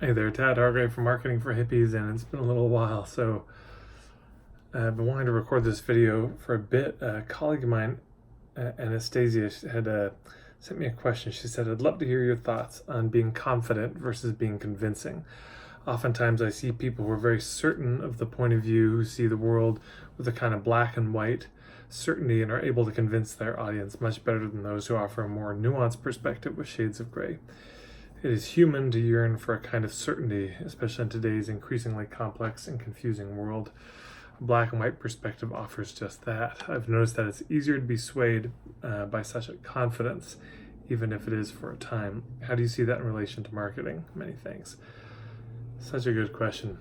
Hey there, Tad Hargrave from Marketing for Hippies, and it's been a little while, so I've been wanting to record this video for a bit. A colleague of mine, Anastasia, had sent me a question. She said, I'd love to hear your thoughts on being confident versus being convincing. Oftentimes I see people who are very certain of the point of view, who see the world with a kind of black and white certainty and are able to convince their audience much better than those who offer a more nuanced perspective with shades of gray. It is human to yearn for a kind of certainty, especially in today's increasingly complex and confusing world. A black and white perspective offers just that. I've noticed that it's easier to be swayed by such a confidence, even if it is for a time. How do you see that in relation to marketing? Many thanks. Such a good question.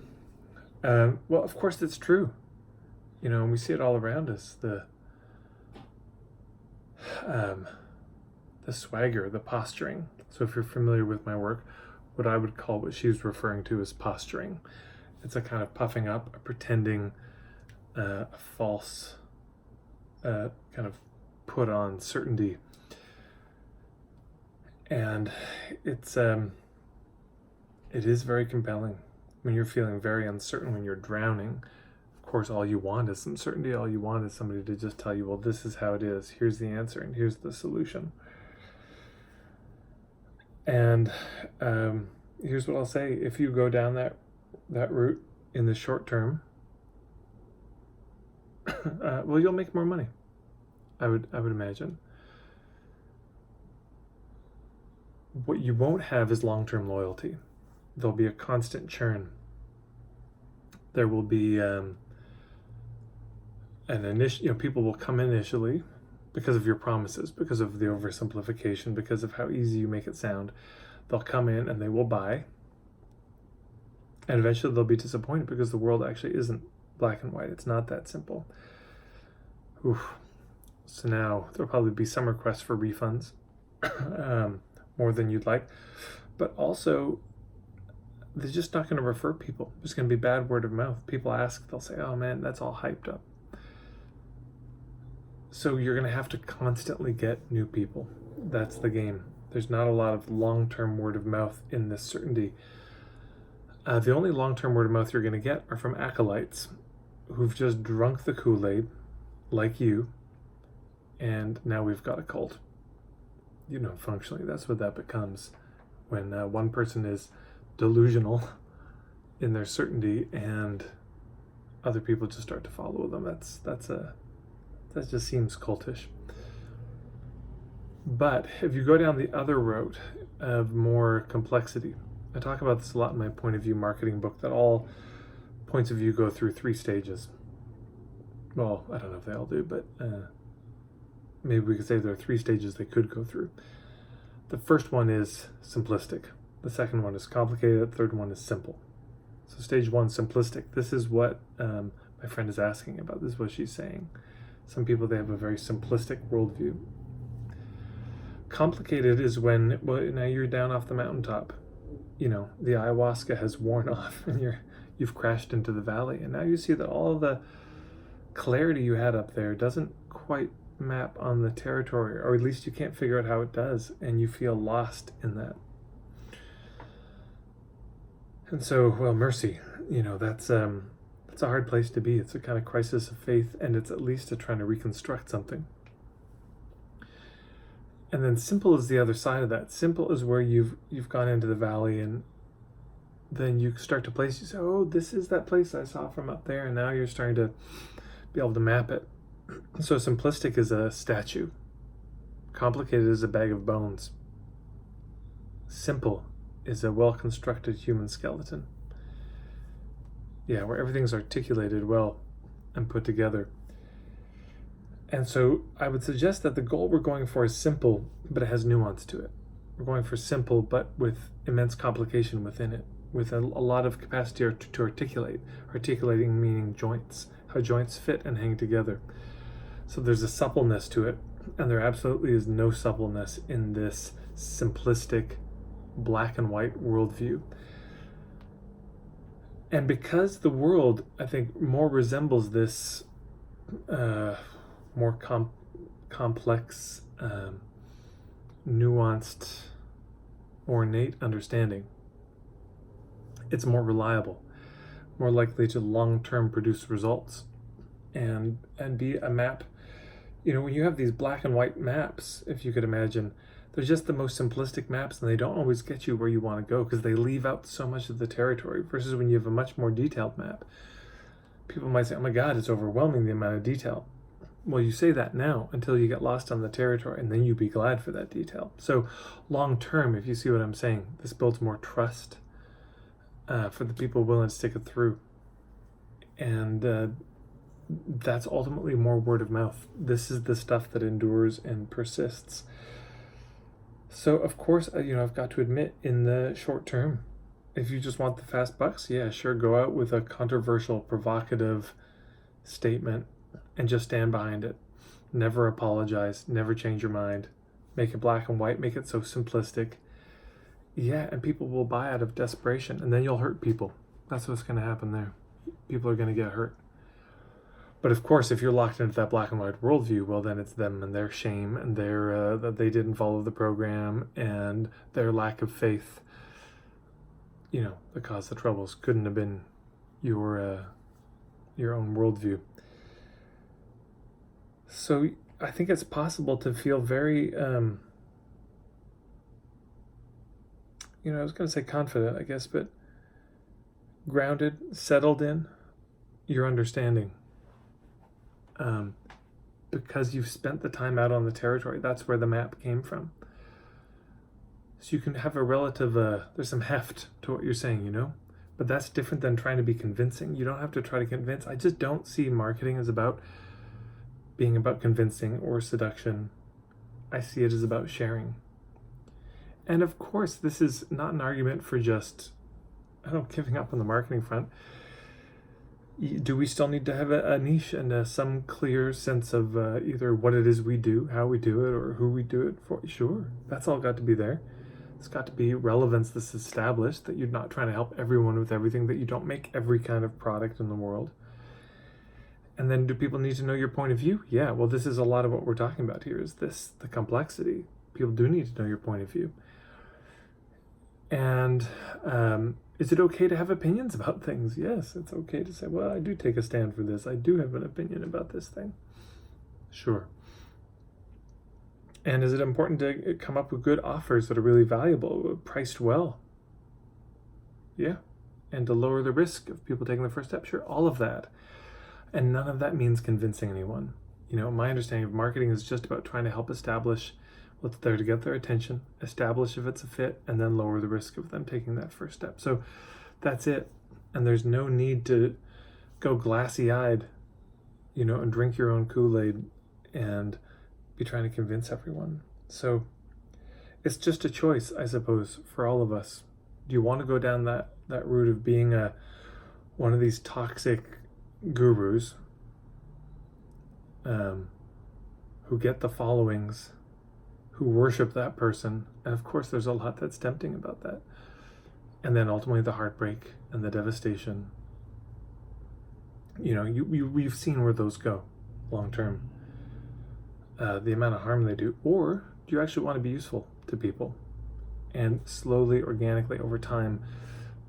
Well, of course, it's true. You know, we see it all around us. The swagger, the posturing. So if you're familiar with my work, what I would call what she's referring to as posturing. It's a kind of puffing up, a pretending, a false kind of put on certainty. And it is very compelling when you're feeling very uncertain, when you're drowning. Of course, all you want is some certainty. All you want is somebody to just tell you, well, this is how it is. Here's the answer and here's the solution. And here's what I'll say. If you go down that route in the short term, well, you'll make more money, I would imagine. What you won't have is long-term loyalty. There'll be a constant churn. There will be people will come in initially because of your promises, because of the oversimplification, because of how easy you make it sound. They'll come in and they will buy. And eventually they'll be disappointed because the world actually isn't black and white. It's not that simple. Oof. So now there'll probably be some requests for refunds, more than you'd like. But also, they're just not going to refer people. There's going to be bad word of mouth. People ask, they'll say, oh man, that's all hyped up. So you're going to have to constantly get new people. That's the game. There's not a lot of long-term word of mouth in this certainty. The only long-term word of mouth you're going to get are from acolytes who've just drunk the Kool-Aid, like you, and now we've got a cult. You know, functionally, that's what that becomes when one person is delusional in their certainty and other people just start to follow them. That just seems cultish. But if you go down the other road of more complexity, I talk about this a lot in my point of view marketing book, that all points of view go through 3 stages. Well, I don't know if they all do, but maybe we could say there are 3 stages they could go through. The first one is simplistic. The second one is complicated. The third one is simple. So stage 1, simplistic. This is what my friend is asking about. This is what she's saying. Some people, they have a very simplistic worldview. Complicated is when, well, now you're down off the mountaintop. You know, the ayahuasca has worn off and you've crashed into the valley. And now you see that all of the clarity you had up there doesn't quite map on the territory, or at least you can't figure out how it does, and you feel lost in that. And so, well, mercy, you know, that's a hard place to be. It's a kind of crisis of faith, and it's at least trying to reconstruct something. And then simple is the other side of that. Simple is where you've gone into the valley, and then you start to place, you say, oh, this is that place I saw from up there, and now you're starting to be able to map it. So simplistic is a statue. Complicated is a bag of bones. Simple is a well-constructed human skeleton. Yeah, where everything's articulated well and put together. And so I would suggest that the goal we're going for is simple, but it has nuance to it. We're going for simple, but with immense complication within it, with a lot of capacity to articulate. Articulating meaning joints, how joints fit and hang together. So there's a suppleness to it, and there absolutely is no suppleness in this simplistic black and white worldview. And because the world, I think, more resembles this more complex, nuanced, ornate understanding, it's more reliable, more likely to long-term produce results, and be a map. When you have these black and white maps, if you could imagine, they're just the most simplistic maps, and they don't always get you where you want to go because they leave out so much of the territory, versus when you have a much more detailed map. People might say, oh my God, it's overwhelming, the amount of detail. Well, you say that now until you get lost on the territory, and then you be glad for that detail. So long term, if you see what I'm saying, this builds more trust for the people willing to stick it through. And that's ultimately more word of mouth. This is the stuff that endures and persists. So of course, I've got to admit, in the short term, if you just want the fast bucks, yeah, sure, go out with a controversial, provocative statement and just stand behind it. Never apologize, never change your mind. Make it black and white, make it so simplistic. Yeah, and people will buy out of desperation, and then you'll hurt people. That's what's going to happen there. People are going to get hurt. But of course, if you're locked into that black and white worldview, well, then it's them and their shame and their that they didn't follow the program and their lack of faith, that caused the troubles. Couldn't have been your own worldview. So I think it's possible to feel very, I was going to say confident, I guess, but grounded, settled in your understanding. Because you've spent the time out on the territory. That's where the map came from. So you can have a relative, there's some heft to what you're saying, but that's different than trying to be convincing. You don't have to try to convince. I just don't see marketing as being about convincing or seduction. I see it as about sharing. And of course, this is not an argument for just, giving up on the marketing front. Do we still need to have a niche and some clear sense of either what it is we do, how we do it, or who we do it for? Sure, that's all got to be there. It's got to be relevance that's established, that you're not trying to help everyone with everything, that you don't make every kind of product in the world. And then do people need to know your point of view? Yeah, well, this is a lot of what we're talking about here, is the complexity. People do need to know your point of view. And is it okay to have opinions about things? Yes, it's okay to say, well, I do take a stand for this. I do have an opinion about this thing. Sure. And is it important to come up with good offers that are really valuable, priced well? Yeah. And to lower the risk of people taking the first step? Sure, all of that. And none of that means convincing anyone. My understanding of marketing is just about trying to help establish what's there to get their attention, establish if it's a fit, and then lower the risk of them taking that first step. So that's it. And there's no need to go glassy-eyed, and drink your own Kool-Aid and be trying to convince everyone. So it's just a choice, I suppose, for all of us. Do you want to go down that route of being one of these toxic gurus who get the followings, who worship that person? And of course, there's a lot that's tempting about that. And then ultimately the heartbreak and the devastation. We've seen where those go long term. The amount of harm they do. Or do you actually want to be useful to people and slowly, organically, over time,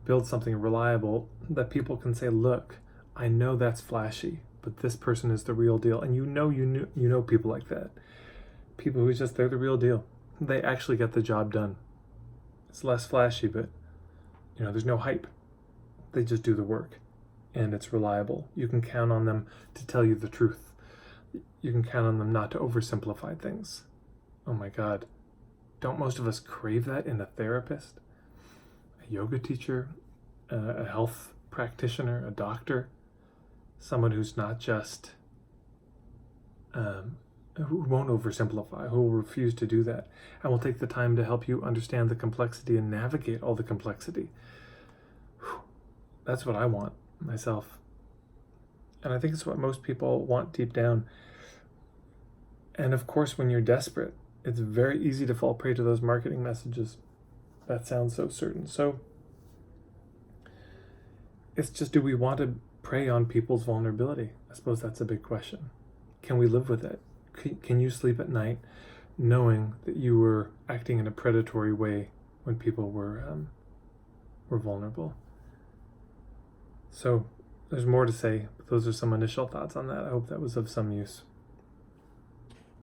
build something reliable that people can say, look, I know that's flashy, but this person is the real deal. And you know people like that. People who they're the real deal. They actually get the job done. It's less flashy, but there's no hype. They just do the work, and it's reliable. You can count on them to tell you the truth. You can count on them not to oversimplify things. Oh my God. Don't most of us crave that in a therapist, a yoga teacher, a health practitioner, a doctor, someone who's not just who won't oversimplify, who will refuse to do that, and will take the time to help you understand the complexity and navigate all the complexity. Whew. That's what I want myself. And I think it's what most people want deep down. And of course, when you're desperate, it's very easy to fall prey to those marketing messages. That sounds so certain. So it's just, do we want to prey on people's vulnerability? I suppose that's a big question. Can we live with it? Can you sleep at night knowing that you were acting in a predatory way when people were vulnerable? So there's more to say, but those are some initial thoughts on that. I hope that was of some use.